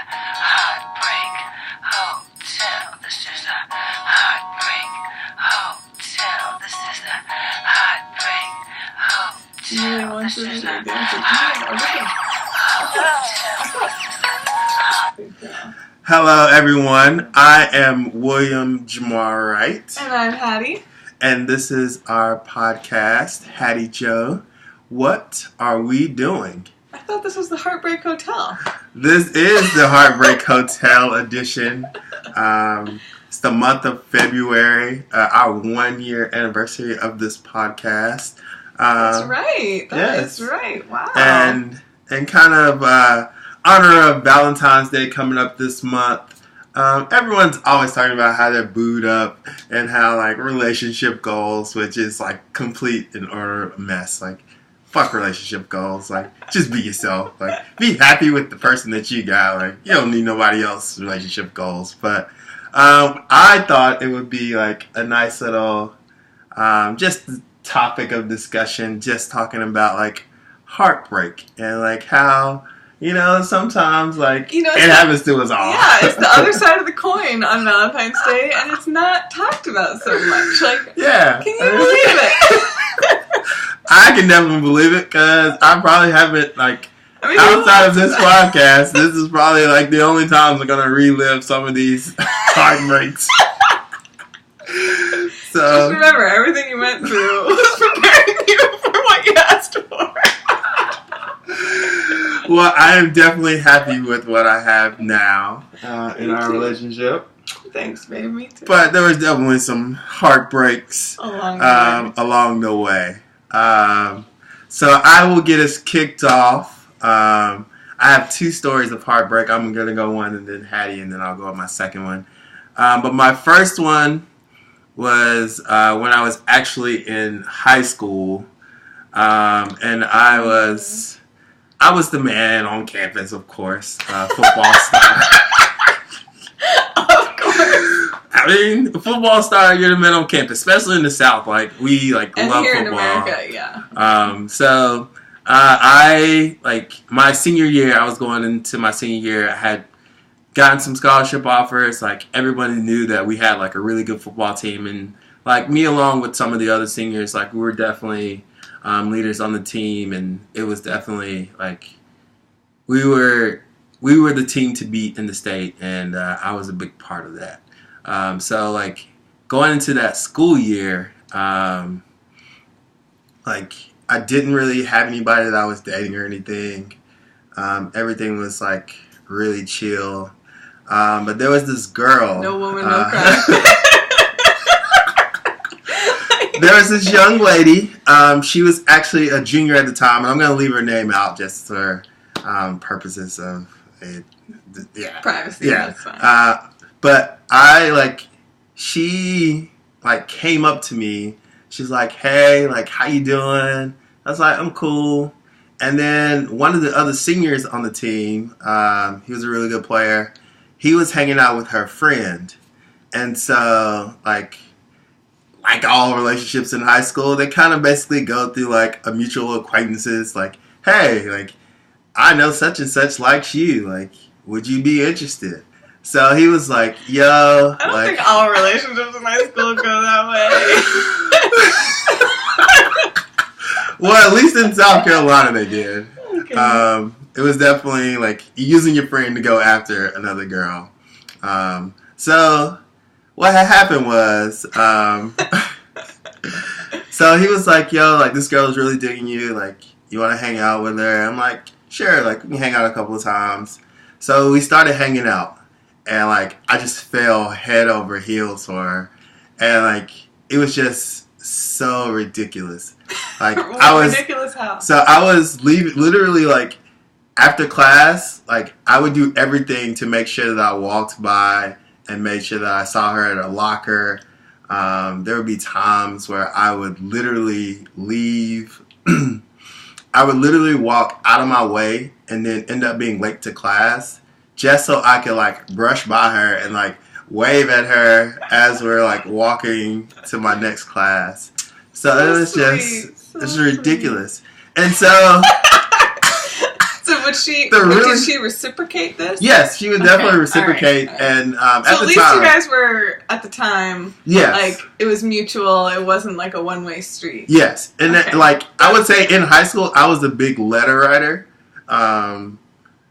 Heartbreak Hotel. This is a Heartbreak Hotel. This is a Heartbreak Hotel. This is a Heartbreak Hotel. Hello, everyone. I am William Jamar Wright. And I'm Hattie. And this is our podcast, HattieJo. What are we doing? I thought this was the Heartbreak Hotel. This is the Heartbreak Hotel edition. It's the month of February, our 1 year anniversary of this podcast. That's right. Yes. That's right. Wow. And kind of honor of Valentine's Day coming up this month. Everyone's always talking about how they're booed up and how like relationship goals, which is like complete and utter mess. Like, fuck relationship goals. Like, just be yourself. Like, be happy with the person that you got. Like, you don't need nobody else's relationship goals. But I thought it would be like a nice little just topic of discussion, just talking about like heartbreak and like how, you know, sometimes like it happens to us all. Yeah, it's the other side of the coin on Valentine's Day, and it's not talked about so much. Like, yeah, can you believe it? I can never believe it because I probably haven't outside of this podcast. This is probably like the only time I'm gonna relive some of these heartbreaks. So just remember, everything you went through was preparing you for what you asked for. Well, I am definitely happy with what I have now in our relationship. Thanks, babe. Me too. But there was definitely some heartbreaks along the way. So I will get us kicked off. I have two stories of heartbreak. I'm going to go one and then Hattie, and then I'll go on my second one. But my first one was when I was actually in high school, and I was the man on campus, of course, football star. Of course. I mean, football star, you're the man on campus, especially in the South. Like, we love here football. In America, yeah. So I my senior year. I was going into my senior year. I had gotten some scholarship offers. Like, everybody knew that we had like a really good football team, and like me along with some of the other seniors, like we were definitely leaders on the team, and it was definitely like we were the team to beat in the state, and I was a big part of that. So like going into that school year, like I didn't really have anybody that I was dating or anything. Everything was like really chill. But there was this girl. No woman, no cry. There was this young lady. She was actually a junior at the time, and I'm going to leave her name out just for purposes of privacy. Yeah. That's fine. But she came up to me. She's like, "Hey, like, how you doing?" I was like, "I'm cool." And then one of the other seniors on the team, he was a really good player. He was hanging out with her friend, and so like all relationships in high school, they kind of basically go through like a mutual acquaintances. Like, hey, like I know such and such likes you. Like, would you be interested? So he was like, yo. I don't think all relationships in high school go that way. Well, at least in South Carolina they did. Okay. It was definitely like using your friend to go after another girl. So what had happened was, so he was like, yo, like this girl is really digging you. Like, you want to hang out with her? I'm like, sure. Like, we can hang out a couple of times. So we started hanging out. And, like, I just fell head over heels for her. And, like, it was just so ridiculous. Like, ridiculous how? So I was literally, like, after class, like, I would do everything to make sure that I walked by and made sure that I saw her at a locker. There would be times where I would literally leave. I would literally walk out of my way and then end up being late to class, just so I could like brush by her and like wave at her as we're like walking to my next class. So it was just, it's ridiculous. And so So Would she? really, did she reciprocate this? Yes, she would definitely reciprocate. All right. And So at at the least time, you guys were at the time. yes, Like it was mutual. It wasn't like a one-way street. yes, and Okay. I would say in high school I was a big letter writer,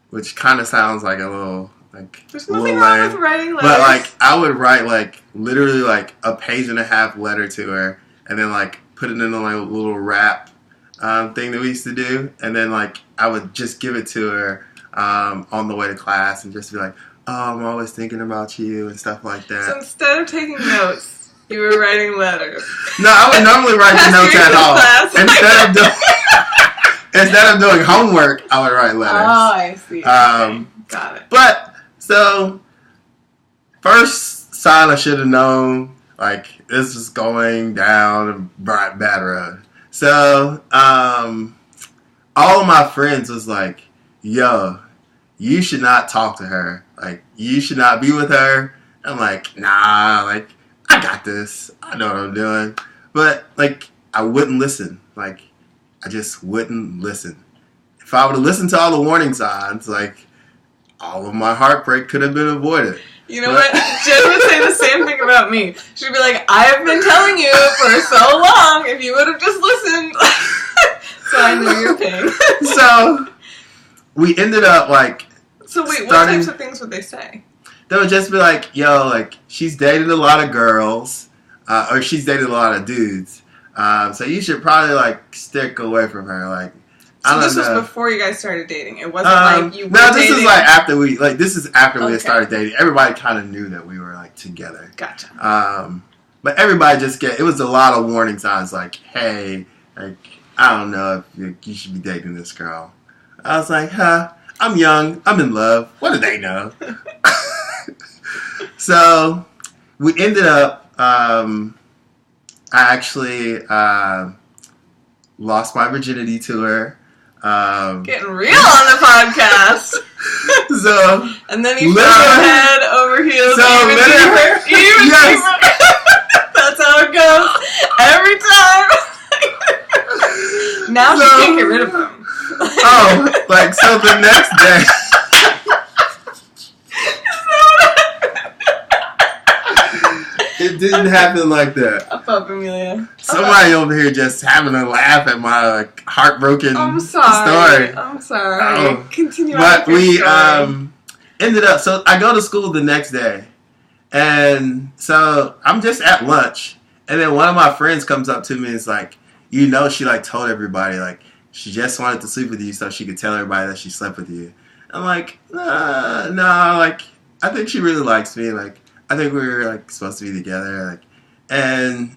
which kind of sounds like a little like There's a little nothing wrong lame. with writing letters. But like I would write like literally like a page and a half letter to her, and then like put it in a like, little wrap thing that we used to do, and then like I would just give it to her on the way to class, and just be like, "Oh, I'm always thinking about you" and stuff like that. So instead of taking notes, you were writing letters. No, I would normally write the notes at all. Instead of doing homework, I would write letters. Oh, I see. Okay. Got it. But so first sign I should have known, like this was going down a bad road. So all of my friends was like, "Yo, you should not talk to her. Like you should not be with her." I'm like, "Nah, like I got this. I know what I'm doing." But like I wouldn't listen. Like I just wouldn't listen. If I would have listened to all the warning signs, like all of my heartbreak could have been avoided. You know what? Jen would say the same thing about me. She'd be like, I have been telling you for so long, if you would have just listened. So I know your pain. So we ended up like So wait, what starting- types of things would they say? they would just be like, "Yo, like she's dated a lot of girls, or she's dated a lot of dudes. So you should probably like stick away from her." Like, I So don't this was know. before you guys started dating. It wasn't like you were No, this dating. is like after we like this is after we had Okay. started dating. Everybody kind of knew that we were like together. Gotcha. But everybody just it was a lot of warning signs like, "Hey, like I don't know if you should be dating this girl." I was like, "Huh, I'm young, I'm in love. What do they know?" So we ended up. I actually lost my virginity to her. Getting real on the podcast. So And then you Literally- fell head over heels. So even literally- deeper. Even Yes. deeper. That's how it goes. Every time. Now So- she can't get rid of him. oh, like so the next day. It didn't happen like that. Up, Amelia. Somebody over here just having a laugh at my like heartbroken I'm sorry. story. I'm sorry. Oh. Continue on But with your we story. ended up. So I go to school the next day, and so I'm just at lunch, and then one of my friends comes up to me and is like, "You know, she like told everybody like she just wanted to sleep with you so she could tell everybody that she slept with you." I'm like, no, like I think she really likes me. Like I think we were like supposed to be together. Like, and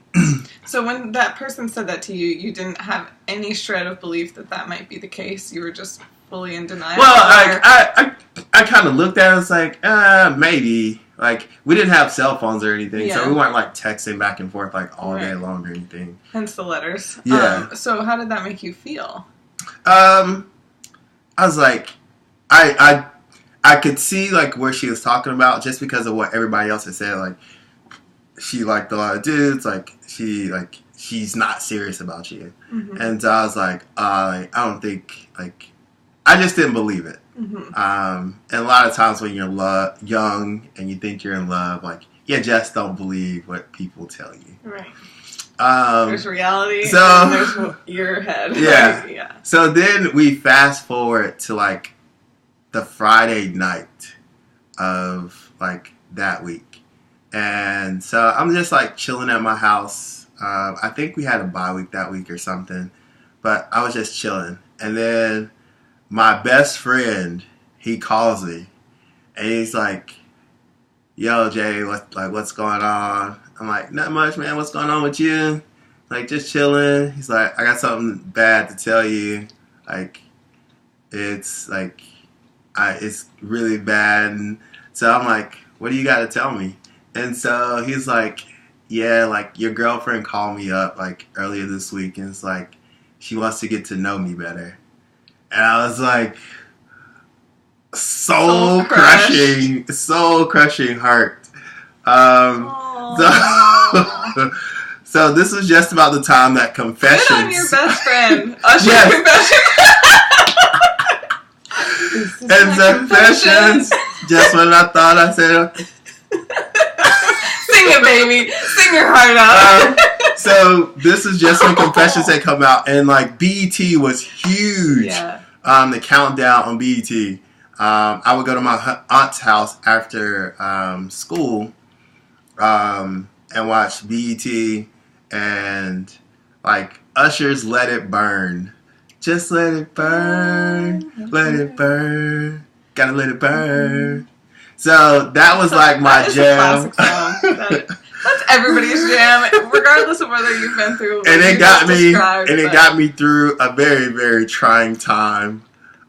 So when that person said that to you, you didn't have any shred of belief that that might be the case? You were just fully in denial? well, or- I kind of looked at it. It's like maybe. Like we didn't have cell phones or anything, Yeah. so we weren't like texting back and forth like all day Right. long or anything. Hence the letters. Yeah. So how did that make you feel? I was like, I could see like where she was talking about just because of what everybody else had said. Like she liked a lot of dudes. Like she's not serious about you. Mm-hmm. And so I was like, I don't think like I just didn't believe it. Mm-hmm. And a lot of times when you're young and you think you're in love, like you just don't believe what people tell you. Right. Um, There's reality, so- and there's your head. Yeah. Yeah. So then we fast forward to like the Friday night of like that week. And so I'm just like chilling at my house. I think we had a bye week that week or something, but I was just chilling. And then my best friend, he calls me and he's like, "Yo, Jay, what's going on?" I'm like, "Not much, man. What's going on with you?" Like, just chilling. He's like, "I got something bad to tell you. Like, it's like, it's really bad." And so I'm like, "What do you got to tell me?" And so he's like, "Yeah, like your girlfriend called me up like earlier this week, and it's like she wants to get to know me better." And I was like, soul crushing heart. So this was just about the time that Confessions. Good on your best friend. Usher Yes. Confession. And confessions. Just when I thought I said. Sing it, baby. Sing your heart out. So this is just when confessions had come out, and like BET was huge. Yeah. The countdown on BET. I would go to my aunt's house after school and watch BET and like Usher's "Let It Burn." Just let it burn, let it burn, gotta let it burn. So that was like my jam. That's everybody's jam, regardless of whether you've been through. And it got me through a very, very trying time.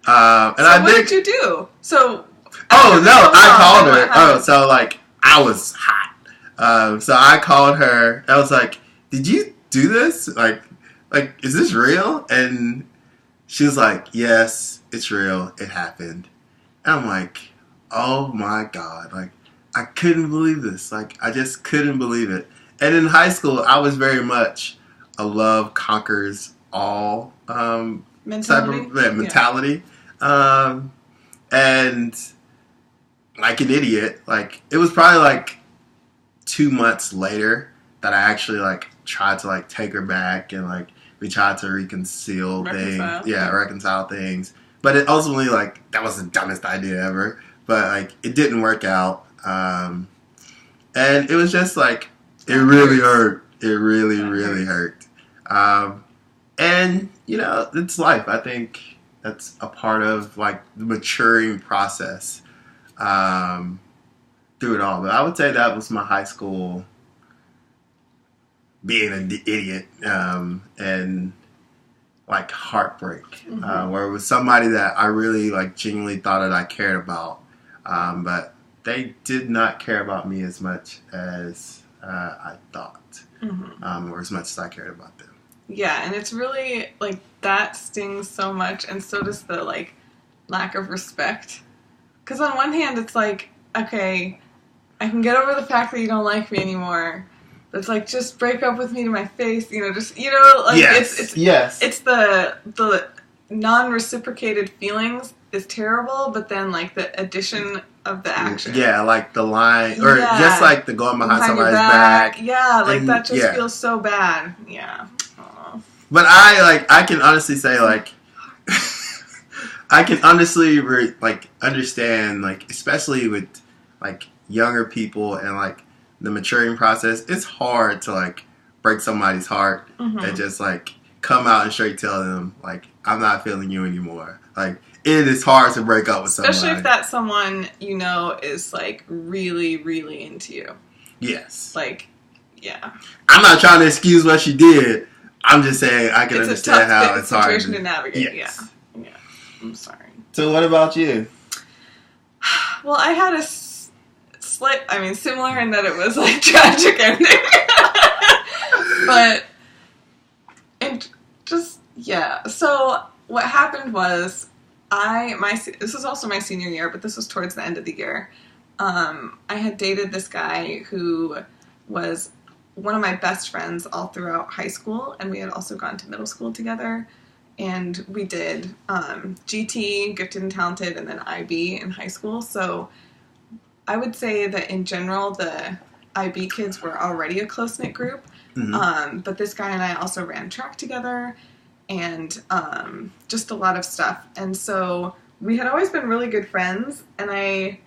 What did you do? So. I called her. Oh, so like I was hot. So I called her. I was like, "Did you do this? Like, is this real?" And she was like, "Yes, it's real. It happened." And I'm like, "Oh my God!" Like, I couldn't believe this. Like, I just couldn't believe it. And in high school, I was very much a love conquers all mentality. Yeah. And like an idiot, like it was probably like 2 months later that I actually like tried to like take her back and like we tried to reconcile things. But it ultimately like that was the dumbest idea ever. But like it didn't work out. And it was just like it really hurt. It really, really hurt. And you know, it's life. I think that's a part of like the maturing process through it all. But I would say that was my high school being an idiot and like heartbreak, where it was somebody that I really like genuinely thought that I cared about, but they did not care about me as much as I thought, or as much as I cared about them. Yeah, and it's really like that stings so much, and so does the like lack of respect. Because on one hand, it's like, okay, I can get over the fact that you don't like me anymore. But it's like, just break up with me to my face, you know, just, you know, like, it's the non-reciprocated feelings is terrible, but then, like, the addition of the action. Yeah, like the line, or just like the going behind somebody's back. Yeah, like, and that just feels so bad. Yeah. Aww. But I can honestly say, like, I can honestly, understand, like, especially with, like, younger people and, like, the maturing process, it's hard to like break somebody's heart and just like come out and straight tell them like I'm not feeling you anymore. Like it is hard to break up with somebody, especially if that someone you know is like really, really into you. Yes. Like, yeah. I'm not trying to excuse what she did. I'm just saying I can understand how it's hard to navigate. Yes. Yeah. I'm sorry. So what about you? Well, I had a similar in that it was like tragic ending. But it just, yeah. So what happened was this was also my senior year, but this was towards the end of the year. I had dated this guy who was one of my best friends all throughout high school, and we had also gone to middle school together. And we did GT, Gifted and Talented, and then IB in high school. So I would say that in general, the IB kids were already a close-knit group. But this guy and I also ran track together and just a lot of stuff. And so we had always been really good friends. And I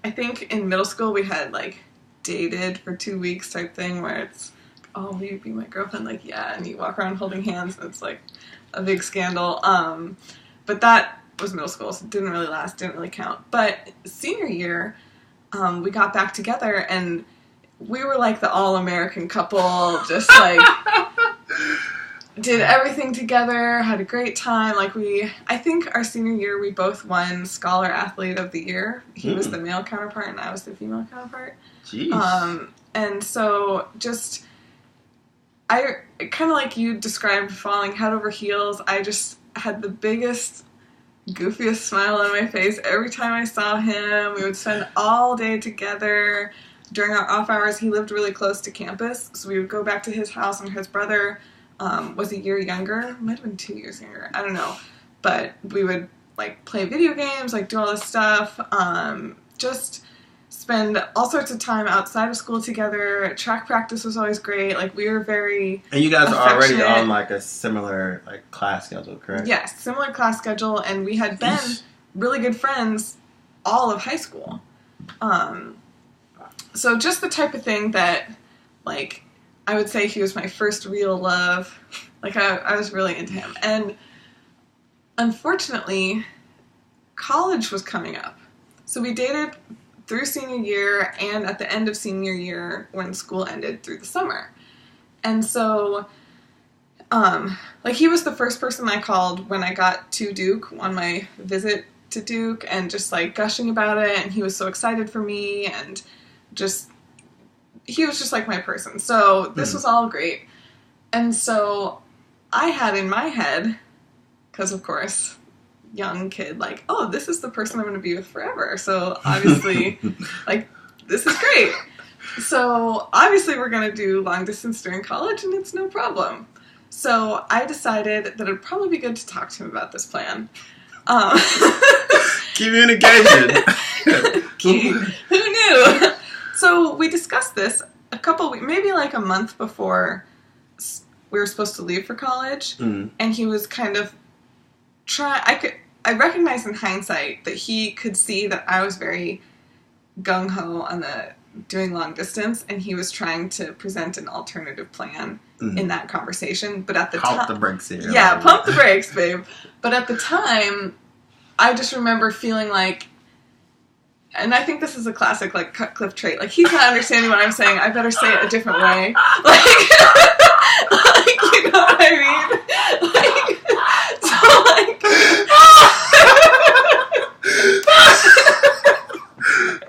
think in middle school we had like dated for 2 weeks type thing where it's, oh, will you be my girlfriend? Like, yeah. And you walk around holding hands and it's like a big scandal. But that was middle school, so it didn't really last, didn't really count. But senior year, we got back together, and we were like the all-American couple, just like did everything together, had a great time. Like I think our senior year, we both won Scholar Athlete of the Year. He was the male counterpart, and I was the female counterpart. Jeez. And so just, I kind of like you described falling head over heels. I just had the biggest goofiest smile on my face every time I saw him. We would spend all day together during our off hours. He lived really close to campus, so we would go back to his house, and his brother was a year younger, might have been 2 years younger, I don't know, but we would like play video games, like do all this stuff, just spend all sorts of time outside of school together. Track practice was always great. Like we were very And you guys are already affectionate. on like a similar like class schedule, correct? Yes, similar class schedule, and we had been really good friends all of high school. So just the type of thing that, like, I would say he was my first real love. Like, I was really into him. And unfortunately, college was coming up. So we dated through senior year and at the end of senior year when school ended through the summer. And so, like, he was the first person I called when I got to Duke on my visit to Duke and just, like, gushing about it. And he was so excited for me and just, he was just like my person. So this was all great. And so I had in my head, because of course, young kid, like, oh, this is the person I'm going to be with forever. So obviously, like, this is great. So obviously we're going to do long distance during college and it's no problem. So I decided that it'd probably be good to talk to him about this plan. Communication. Who knew? So we discussed this a couple weeks, maybe like a month before we were supposed to leave for college, and he was kind of I recognized in hindsight that he could see that I was very gung-ho on the doing long distance, and he was trying to present an alternative plan in that conversation. But at the time, Pump the brakes here. yeah, pump the brakes, babe. But at the time, I just remember feeling like, and I think this is a classic, like, Cutcliffe trait. Like, he's not understanding what I'm saying. I better say it a different way. Like, like, you know what I mean? Like, so, like...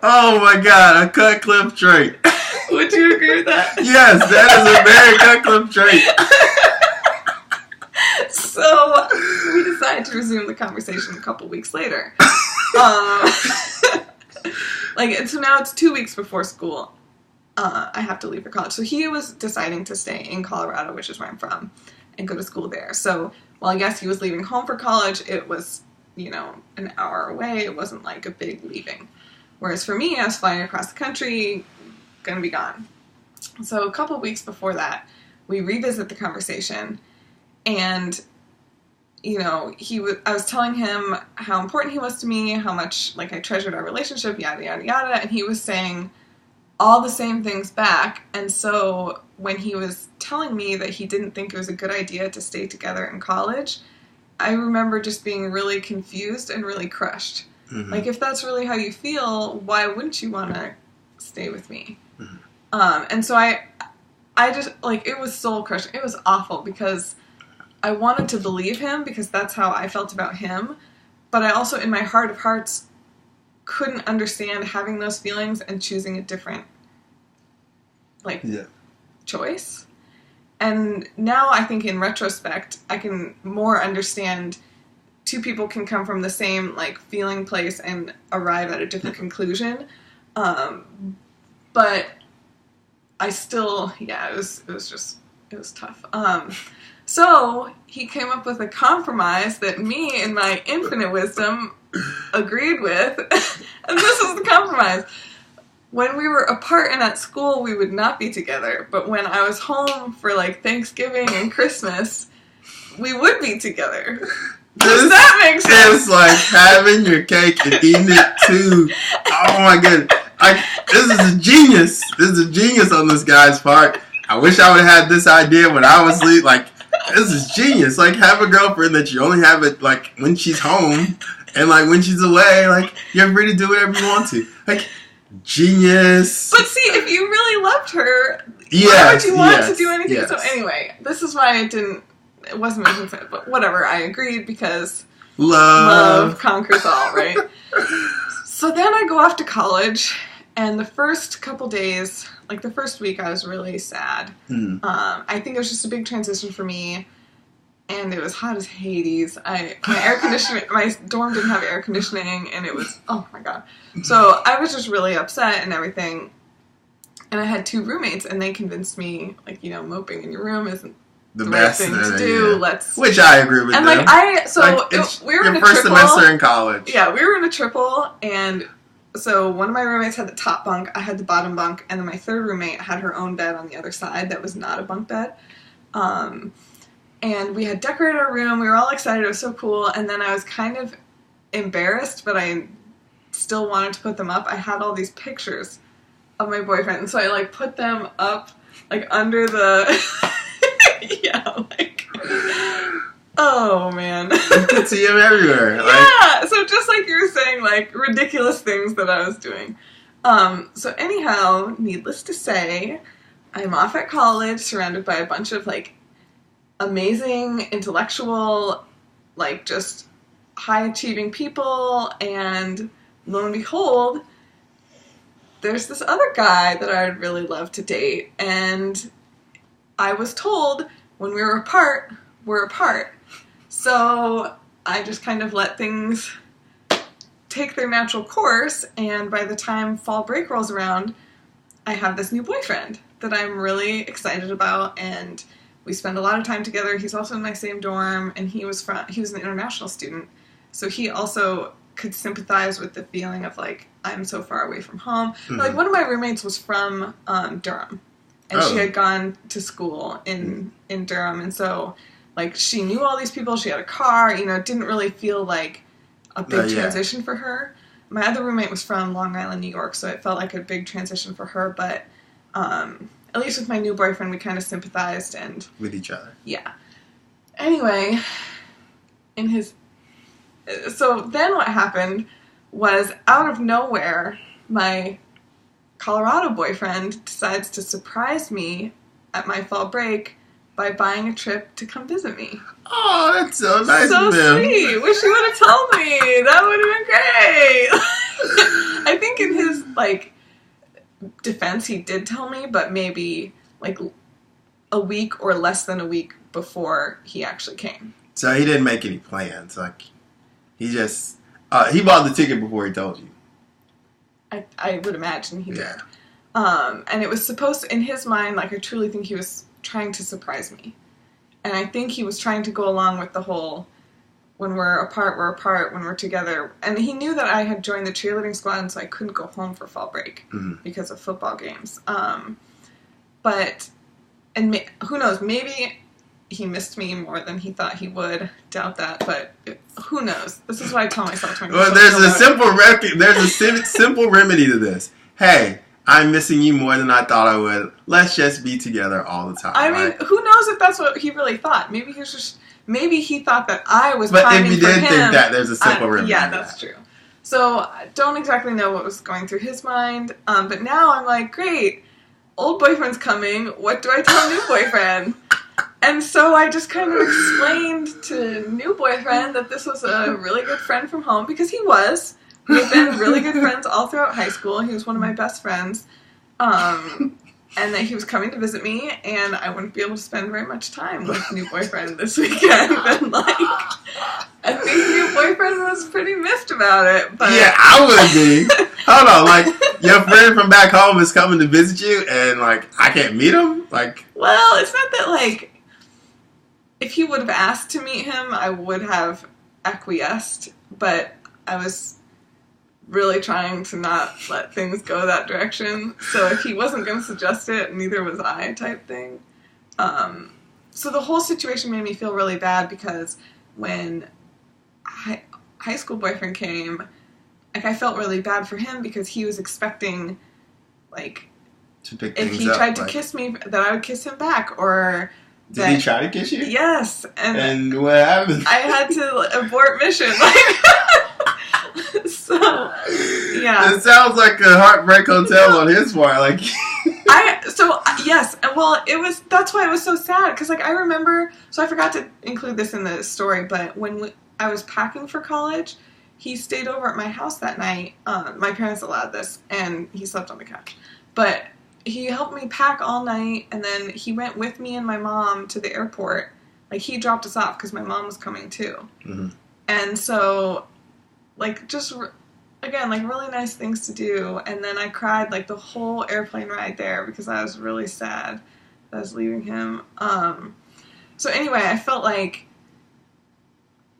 Oh, my God. A Cutcliffe trait. Would you agree with that? Yes, that is a very Cutcliffe trait. So, we decided to resume the conversation a couple weeks later. Like, and so now it's 2 weeks before school. I have to leave for college. So he was deciding to stay in Colorado, which is where I'm from, and go to school there. So while I guess he was leaving home for college, it was, you know, an hour away. It wasn't like a big leaving. Whereas for me, I was flying across the country, gonna be gone. So a couple weeks before that, we revisit the conversation, and you know, I was telling him how important he was to me, how much, like, I treasured our relationship, yada, yada, yada, and he was saying all the same things back. And so when he was telling me that he didn't think it was a good idea to stay together in college, I remember just being really confused and really crushed. Mm-hmm. Like, if that's really how you feel, why wouldn't you want to stay with me? Mm-hmm. And so I just, like, it was soul crushing. It was awful because I wanted to believe him because that's how I felt about him. But I also, in my heart of hearts, couldn't understand having those feelings and choosing a different, like, choice. And now I think in retrospect, I can more understand two people can come from the same, like, feeling place and arrive at a different conclusion. But I still, it was tough. So he came up with a compromise that me, in my infinite wisdom, agreed with. And this is the compromise. When we were apart and at school, we would not be together. But when I was home for, like, Thanksgiving and Christmas, we would be together. Does that make sense? It's like having your cake and eating it too. Oh my goodness. This is a genius. This is a genius on this guy's part. I wish I would have had this idea when I was like, this is genius. Like, have a girlfriend that you only have it, like, when she's home. And, like, when she's away, like, you're free to do whatever you want to. Like, genius. But see, if you really loved her, why would you want to do anything? Yes. So anyway, this is why it wasn't making sense. But whatever, I agreed because love conquers all, right? So then I go off to college, and the first couple days, like the first week, I was really sad. I think it was just a big transition for me. And it was hot as Hades. My dorm didn't have air conditioning, and it was, oh my god. So I was just really upset and everything. And I had two roommates, and they convinced me, like, you know, moping in your room isn't the right best thing to do. Yeah. Let's. Which I agree with. And them. We were in a first triple. semester in college. Yeah, we were in a triple, and so one of my roommates had the top bunk, I had the bottom bunk, and then my third roommate had her own bed on the other side that was not a bunk bed. And we had decorated our room. We were all excited. It was so cool. And then I was kind of embarrassed, but I still wanted to put them up. I had all these pictures of my boyfriend, and so I put them up under the oh man. You could see him everywhere. Yeah, so just like you were saying, ridiculous things that I was doing. So anyhow, needless to say, I'm off at college surrounded by a bunch of amazing, intellectual, just high achieving people, and lo and behold, there's this other guy that I would really love to date, and I was told when we were apart, we're apart. So I just kind of let things take their natural course, and by the time fall break rolls around, I have this new boyfriend that I'm really excited about, and we spend a lot of time together. He's also in my same dorm, and he was an international student, so he also could sympathize with the feeling of I'm so far away from home. Mm-hmm. One of my roommates was from Durham, and she had gone to school in Durham, and so she knew all these people. She had a car. It didn't really feel like a big transition for her. My other roommate was from Long Island, New York, so it felt like a big transition for her. But at least with my new boyfriend, we kind of sympathized and with each other. Yeah. Anyway, so then what happened was, out of nowhere, my Colorado boyfriend decides to surprise me at my fall break by buying a trip to come visit me. Oh, that's so nice of him. So sweet. Wish he would have told me. That would have been great. I think in his, defense, he did tell me, but maybe, a week or less than a week before he actually came. So he didn't make any plans. He just... he bought the ticket before he told you. I would imagine he did. And it was supposed to, in his mind, I truly think he was trying to surprise me. And I think he was trying to go along with the whole, when we're apart, when we're together. And he knew that I had joined the cheerleading squad, and so I couldn't go home for fall break because of football games. Who knows, maybe he missed me more than he thought he would. Doubt that, but who knows? This is what I tell myself. Well, there's a simple remedy to this. Hey, I'm missing you more than I thought I would. Let's just be together all the time. I mean, who knows if that's what he really thought? Maybe he thought that I was pining for him. But if you did think that, there's a simple remedy. Yeah, that's true. So I don't exactly know what was going through his mind. But now I'm great. Old boyfriend's coming. What do I tell new boyfriend? And so I just kind of explained to new boyfriend that this was a really good friend from home, because he was. We've been really good friends all throughout high school. He was one of my best friends. And that he was coming to visit me, and I wouldn't be able to spend very much time with new boyfriend this weekend. And I think new boyfriend was pretty miffed about it. But yeah, I would be. Hold on, your friend from back home is coming to visit you, and I can't meet him. Well, it's not that if he would have asked to meet him, I would have acquiesced. But I was really trying to not let things go that direction. So if he wasn't going to suggest it, neither was I, type thing. So the whole situation made me feel really bad, because when high school boyfriend came, I felt really bad for him, because he was expecting, to pick if he tried to kiss me, that I would kiss him back, or... Did he try to kiss you? Yes. And what happened? I had to abort mission. So, yeah. It sounds like a Heartbreak Hotel on his part. Yes. Well, that's why it was so sad. Because, I remember, so I forgot to include this in the story, but when I was packing for college, he stayed over at my house that night. My parents allowed this, and he slept on the couch. But he helped me pack all night, and then he went with me and my mom to the airport. He dropped us off, because my mom was coming, too. Mm-hmm. And so... again, really nice things to do. And then I cried, the whole airplane ride there, because I was really sad that I was leaving him. So anyway, I felt like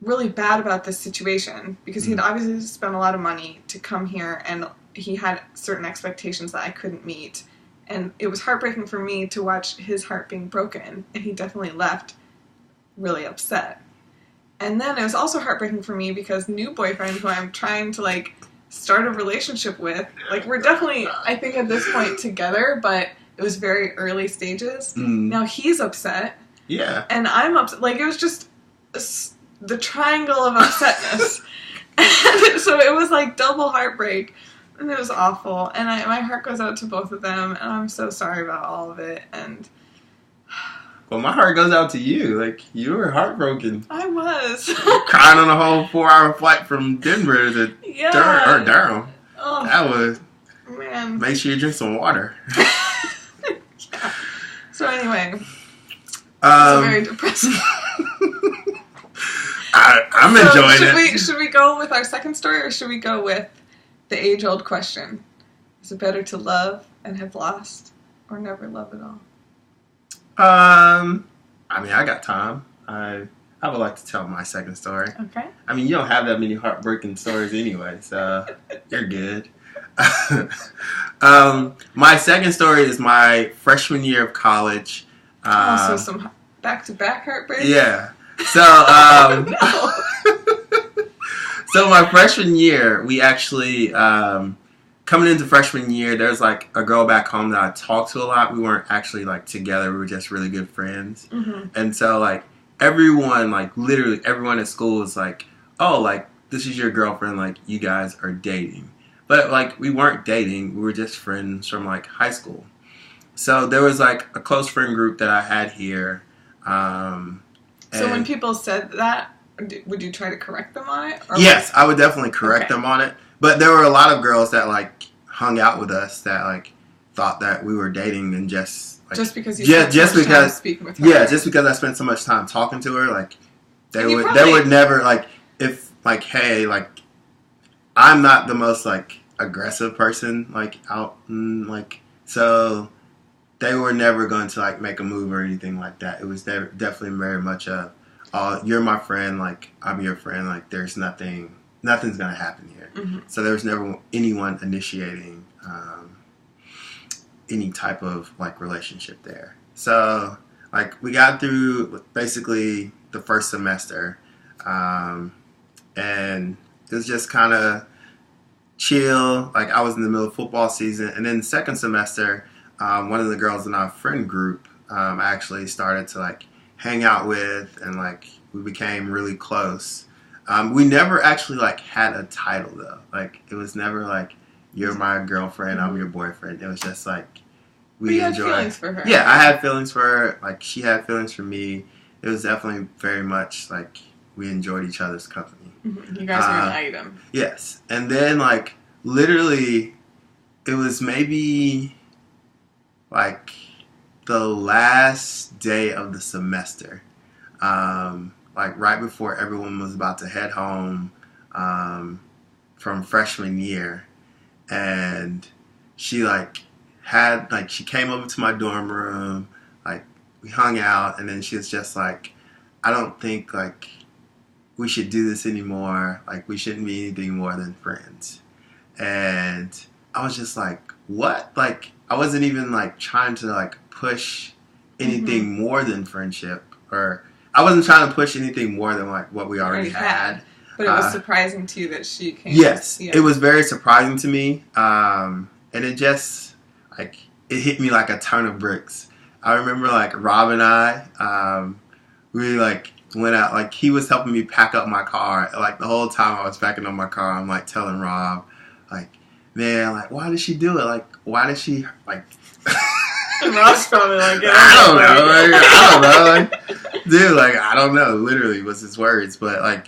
really bad about this situation because he had obviously spent a lot of money to come here, and he had certain expectations that I couldn't meet. And it was heartbreaking for me to watch his heart being broken, and he definitely left really upset. And then it was also heartbreaking for me because new boyfriend who I'm trying to, like, start a relationship with, like, we're definitely, I think, at this point together, but it was very early stages. Now he's upset. Yeah. And I'm upset. Like, it was just the triangle of upsetness. And so it was, like, double heartbreak. And it was awful. And my heart goes out to both of them. And I'm so sorry about all of it. And well, my heart goes out to you. Like, you were heartbroken. I was. Crying on a whole 4-hour flight from Denver to Durham. Oh, that was... Man. Make sure you drink some water. Yeah. So anyway, it's very depressing. I'm enjoying it. Should we go with our second story, or should we go with the age-old question? Is it better to love and have lost, or never love at all? I mean, I got time. I would like to tell my second story. Okay. I mean, you don't have that many heartbreaking stories anyway, so you're good. My second story is my freshman year of college. So some back-to-back heartbreaks? Yeah. So, No. so my freshman year, we actually, coming into freshman year, there's like a girl back home that I talked to a lot. We weren't actually like together. We were just really good friends. And so like everyone, like literally everyone at school was like, oh, like this is your girlfriend. Like you guys are dating. But like we weren't dating. We were just friends from like high school. So there was like a close friend group that I had here. So when people said that, would you try to correct them on it? Or yes, I would definitely correct them on it. But there were a lot of girls that like hung out with us that like thought that we were dating and just like because you spent so much time speaking with her. Yeah, just because I spent so much time talking to her, like they would never like if like hey like I'm not the most like aggressive person like out like so they were never going to like make a move or anything like that. It was definitely very much a you're my friend, like I'm your friend, like there's nothing's gonna happen here. So there was never anyone initiating any type of like relationship there. So like we got through basically the first semester, and it was just kind of chill. Like I was in the middle of football season, and then the second semester, one of the girls in our friend group, I actually started to like hang out with, and like we became really close. We never actually like had a title though. Like it was never like you're my girlfriend, I'm your boyfriend. It was just like we enjoyed. Had feelings for her. Yeah, I had feelings for her. Like she had feelings for me. It was definitely very much like we enjoyed each other's company. You guys were an item. Yes, and then like literally, it was maybe like the last day of the semester. Like right before everyone was about to head home from freshman year, and she like had like she came over to my dorm room, like we hung out, and then she was just like, I don't think like we should do this anymore, like we shouldn't be anything more than friends. And I was just like, what? Like I wasn't even like trying to like push anything more than friendship, or I wasn't trying to push anything more than like what we already had. But it was surprising to you that she came. Yes, it was very surprising to me, and it just like it hit me like a ton of bricks. I remember like Rob and I, we like went out. Like he was helping me pack up my car. Like the whole time I was packing up my car, I'm like telling Rob, like, man, like why did she do it? Like why did she like? And Rob's probably like, I don't know, like, dude, like I don't know. Literally was his words, but like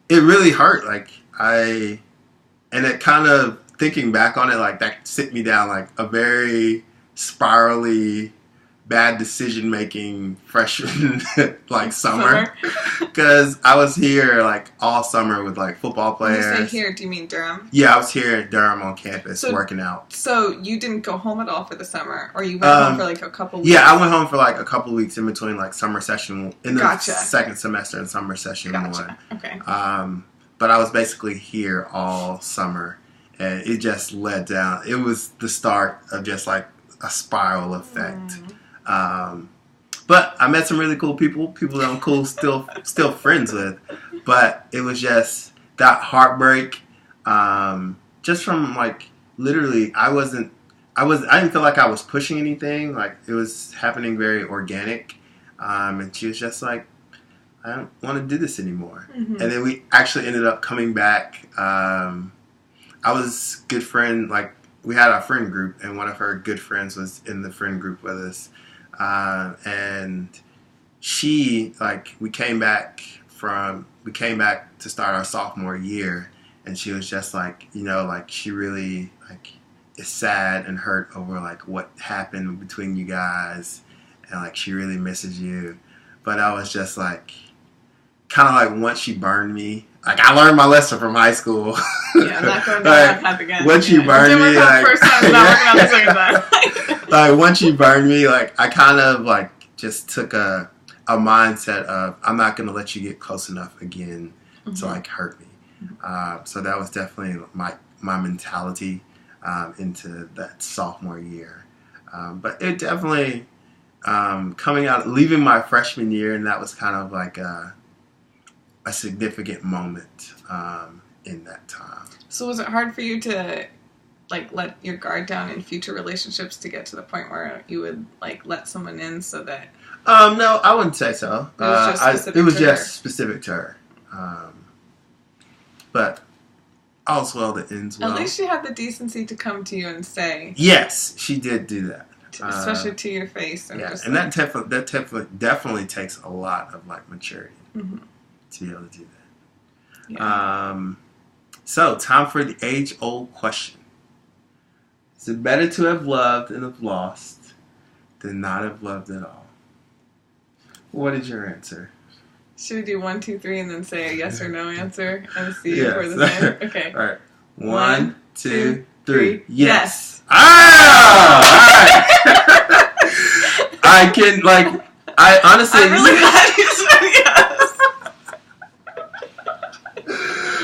it really hurt. Like and it kind of thinking back on it, like that sent me down like a very spirally bad decision making freshman like summer because I was here like all summer with like football players. When you say here, do you mean Durham? Yeah, I was here at Durham on campus working out. So you didn't go home at all for the summer, or you went home for like a couple weeks? Yeah, I went home for like a couple weeks in between like summer session in the second semester and summer session one. Okay. But I was basically here all summer, and it just led down. It was the start of just like a spiral effect. But I met some really cool people that I'm still friends with. But it was just that heartbreak, just from like literally, I didn't feel like I was pushing anything. Like it was happening very organic, and she was just like, I don't want to do this anymore. And then we actually ended up coming back. I was good friend, like we had our friend group, and one of her good friends was in the friend group with us. And she, like, we came back to start our sophomore year, and she was just like, you know, like she really like is sad and hurt over like what happened between you guys, and like she really misses you. But I was just like, kind of like once she burned me, like I learned my lesson from high school. Yeah, I'm not going down that path again. Once you burned me, like first time, not working out the second time. Like once you burned me, like I kind of like just took a mindset of I'm not going to let you get close enough again to like hurt me. So that was definitely my mentality into that sophomore year. But it definitely coming out, leaving my freshman year, and that was kind of like a significant moment in that time. So was it hard for you to like let your guard down in future relationships to get to the point where you would like let someone in so that? No, I wouldn't say so. It was just specific to her. But all's well that ends well. At least she had the decency to come to you and say. Yes, she did do that. Especially to your face. And just and like, that definitely takes a lot of like maturity to be able to do that. Yeah. So time for the age-old question. Is it better to have loved and have lost than not have loved at all? What is your answer? Should we do 1, 2, 3 and then say a yes or no answer and see if we're the same? Okay. All right. 1, 2, 3. Yes. Ah! All right. I can like. I honestly. I'm really glad you said yes.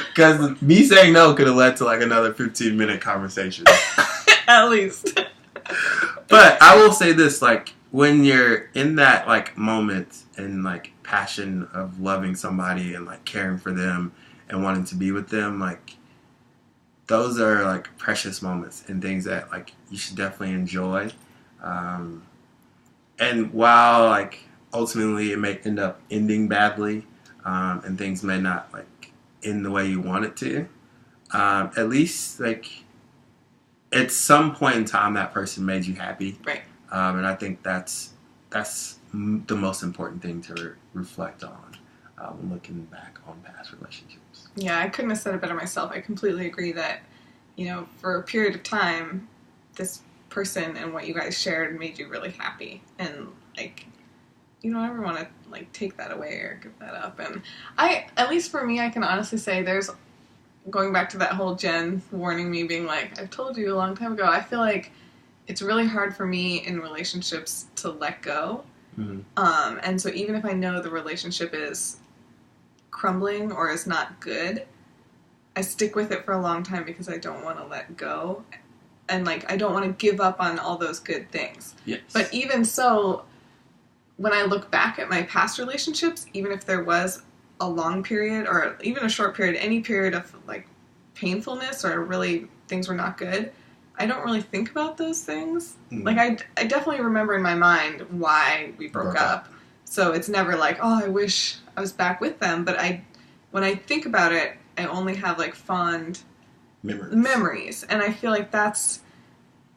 Because me saying no could have led to like another 15-minute conversation. At least. But I will say this, like, when you're in that, like, moment and, like, passion of loving somebody and, like, caring for them and wanting to be with them, like, those are, like, precious moments and things that, like, you should definitely enjoy. And while, like, ultimately it may end up ending badly and things may not, like, end the way you want it to, at least, like, at some point in time, that person made you happy. Right. And I think that's the most important thing to reflect on when looking back on past relationships. Yeah, I couldn't have said it better myself. I completely agree that, you know, for a period of time, this person and what you guys shared made you really happy. And, like, you don't ever want to, like, take that away or give that up. And at least for me, I can honestly say there's, going back to that whole Jen warning me, being like, I've told you a long time ago, I feel like it's really hard for me in relationships to let go. And so even if I know the relationship is crumbling or is not good, I stick with it for a long time because I don't want to let go. And, like, I don't want to give up on all those good things. Yes. But even so, when I look back at my past relationships, even if there was a long period or even a short period, any period of like painfulness or really things were not good, I don't really think about those things. Like I definitely remember in my mind why we broke up. So it's never like, oh, I wish I was back with them. But when I think about it, I only have like fond memories. And I feel like that's,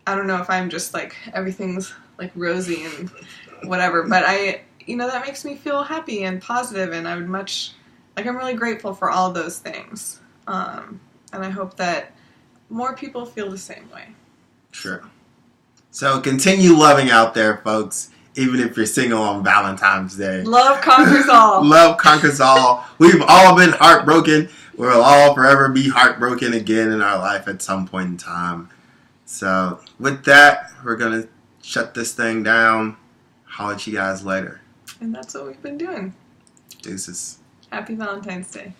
I don't know if I'm just like everything's like rosy and whatever, but that makes me feel happy and positive, and I would I'm really grateful for all those things. And I hope that more people feel the same way. Sure. So continue loving out there, folks. even if you're single on Valentine's Day. Love conquers all. Love conquers all. We've all been heartbroken. We'll all forever be heartbroken again in our life at some point in time. So, with that, we're going to shut this thing down. Holler at you guys later. And that's what we've been doing. Deuces. Happy Valentine's Day.